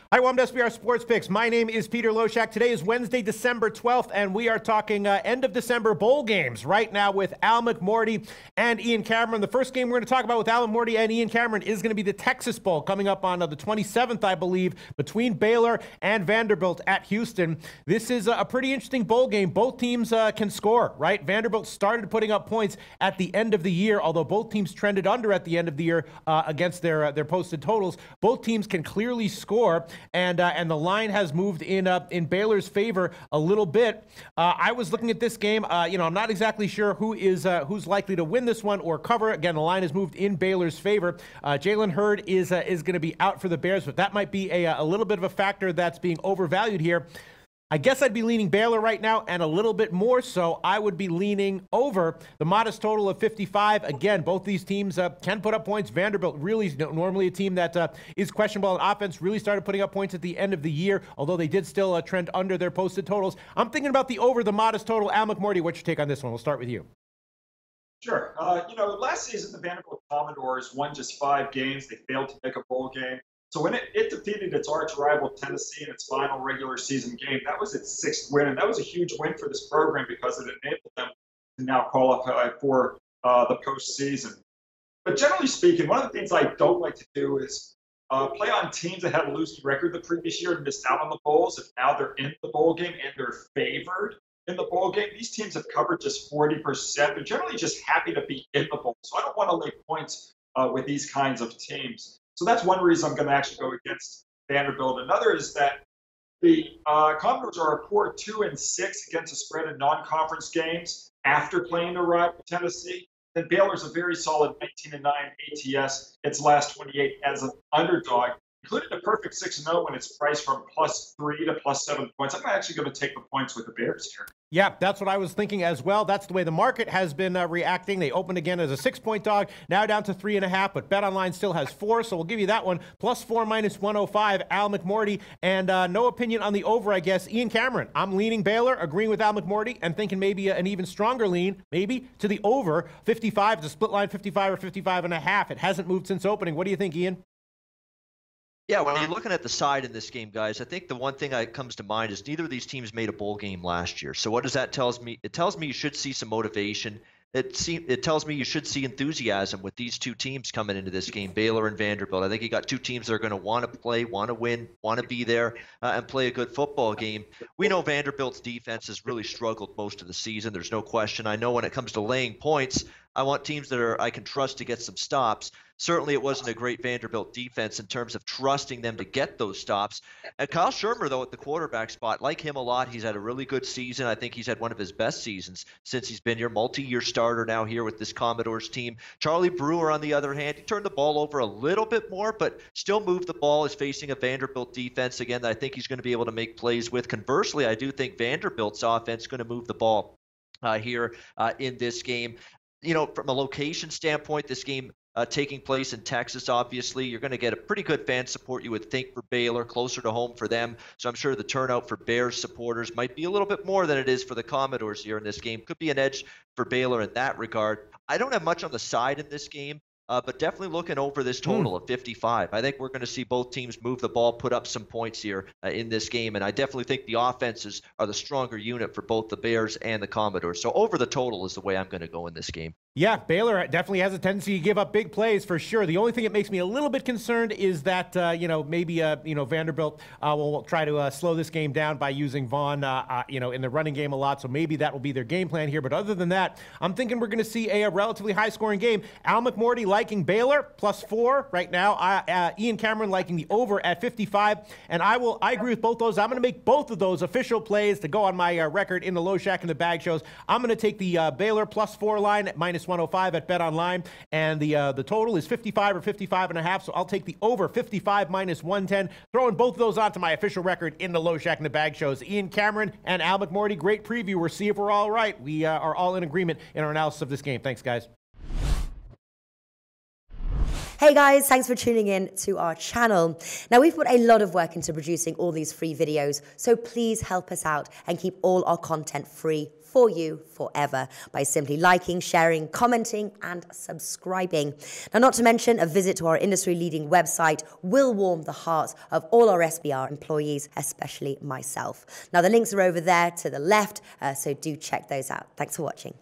Hi, welcome to SBR Sports Picks. My name is Peter Loshak. Today is Wednesday, December 12th, and we are talking end of December bowl games right now with Al McMordie and Ian Cameron. The first game we're going to talk about with Al McMordie and Ian Cameron is going to be the Texas Bowl coming up on the 27th, I believe, between Baylor and Vanderbilt at Houston. This is a pretty interesting bowl game. Both teams can score, right? Vanderbilt started putting up points at the end of the year, although both teams trended under at the end of the year against their posted totals. Both teams can clearly score. And the line has moved in Baylor's favor a little bit. I was looking at this game. I'm not exactly sure who's likely to win this one or cover. Again, the line has moved in Baylor's favor. Jalen Hurd is going to be out for the Bears, but that might be a little bit of a factor that's being overvalued here. I guess I'd be leaning Baylor right now, and a little bit more so, I would be leaning over the modest total of 55. Again, both these teams can put up points. Vanderbilt really normally a team that is questionable on offense, really started putting up points at the end of the year, although they did still trend under their posted totals. I'm thinking about the over the modest total. Al McMordie, what's your take on this one? We'll start with you. Sure. Last season, the Vanderbilt Commodores won just 5 games. They failed to make a bowl game. So when it defeated its arch rival Tennessee in its final regular season game, that was its 6th win, and that was a huge win for this program because it enabled them to now qualify for the postseason. But generally speaking, one of the things I don't like to do is play on teams that had a losing record the previous year and missed out on the bowls. If now they're in the bowl game and they're favored in the bowl game, these teams have covered just 40%. They're generally just happy to be in the bowl. So I don't want to lay points with these kinds of teams. So that's one reason I'm going to actually go against Vanderbilt. Another is that the Commodores are a poor 2-6 against the spread in non-conference games after playing their rival Tennessee. Then Baylor's a very solid 19-9 ATS its last 28 as an underdog, including a perfect 6-0 when it's priced from +3 to +7 points. I'm actually going to take the points with the Bears here. Yeah, that's what I was thinking as well. That's the way the market has been reacting. They opened again as a 6-point dog, now down to 3.5, but BetOnline still has 4, so we'll give you that one. +4 -105, Al McMordie, and no opinion on the over, I guess. Ian Cameron, I'm leaning Baylor, agreeing with Al McMordie, and thinking maybe an even stronger lean, maybe, to the over. 55, the split line 55 or 55.5. It hasn't moved since opening. What do you think, Ian? Yeah, when you're looking at the side in this game, guys, I think the one thing that comes to mind is neither of these teams made a bowl game last year. So what does that tell me? It tells me you should see some motivation. It tells me you should see enthusiasm with these two teams coming into this game, Baylor and Vanderbilt. I think you got two teams that are going to want to play, want to win, want to be there, and play a good football game. We know Vanderbilt's defense has really struggled most of the season. There's no question. I know when it comes to laying points, I want teams that I can trust to get some stops. Certainly it wasn't a great Vanderbilt defense in terms of trusting them to get those stops. And Kyle Shermer, though, at the quarterback spot, like him a lot. He's had a really good season. I think he's had one of his best seasons since he's been here. Multi-year starter now here with this Commodores team. Charlie Brewer, on the other hand, he turned the ball over a little bit more, but still moved the ball. Is facing a Vanderbilt defense, again, that I think he's going to be able to make plays with. Conversely, I do think Vanderbilt's offense is going to move the ball here in this game. From a location standpoint, this game taking place in Texas, obviously, you're going to get a pretty good fan support, you would think, for Baylor, closer to home for them. So I'm sure the turnout for Bears supporters might be a little bit more than it is for the Commodores here in this game. Could be an edge for Baylor in that regard. I don't have much on the side in this game. But definitely looking over this total of 55. I think we're going to see both teams move the ball, put up some points here in this game. And I definitely think the offenses are the stronger unit for both the Bears and the Commodores. So over the total is the way I'm going to go in this game. Yeah, Baylor definitely has a tendency to give up big plays for sure. The only thing that makes me a little bit concerned is that, maybe Vanderbilt will try to slow this game down by using Vaughn, in the running game a lot. So maybe that will be their game plan here. But other than that, I'm thinking we're going to see a relatively high-scoring game. Al McMordie liking Baylor +4 right now. Ian Cameron liking the over at 55. And I agree with both those. I'm going to make both of those official plays to go on my record in the Loshak and the Bag shows. I'm going to take the Baylor +4 line at -105 at BetOnline, and the total is 55 or 55.5. So I'll take the over 55 -110. Throwing both of those onto my official record in the Loshak and the Bag shows. Ian Cameron and Al McMordie, great preview. We'll see if we're all right. We are all in agreement in our analysis of this game. Thanks, guys. Hey guys, thanks for tuning in to our channel. Now we've put a lot of work into producing all these free videos, so please help us out and keep all our content free for you forever by simply liking, sharing, commenting, and subscribing. Now, not to mention, a visit to our industry-leading website will warm the hearts of all our SBR employees, especially myself. Now, the links are over there to the left, so do check those out. Thanks for watching.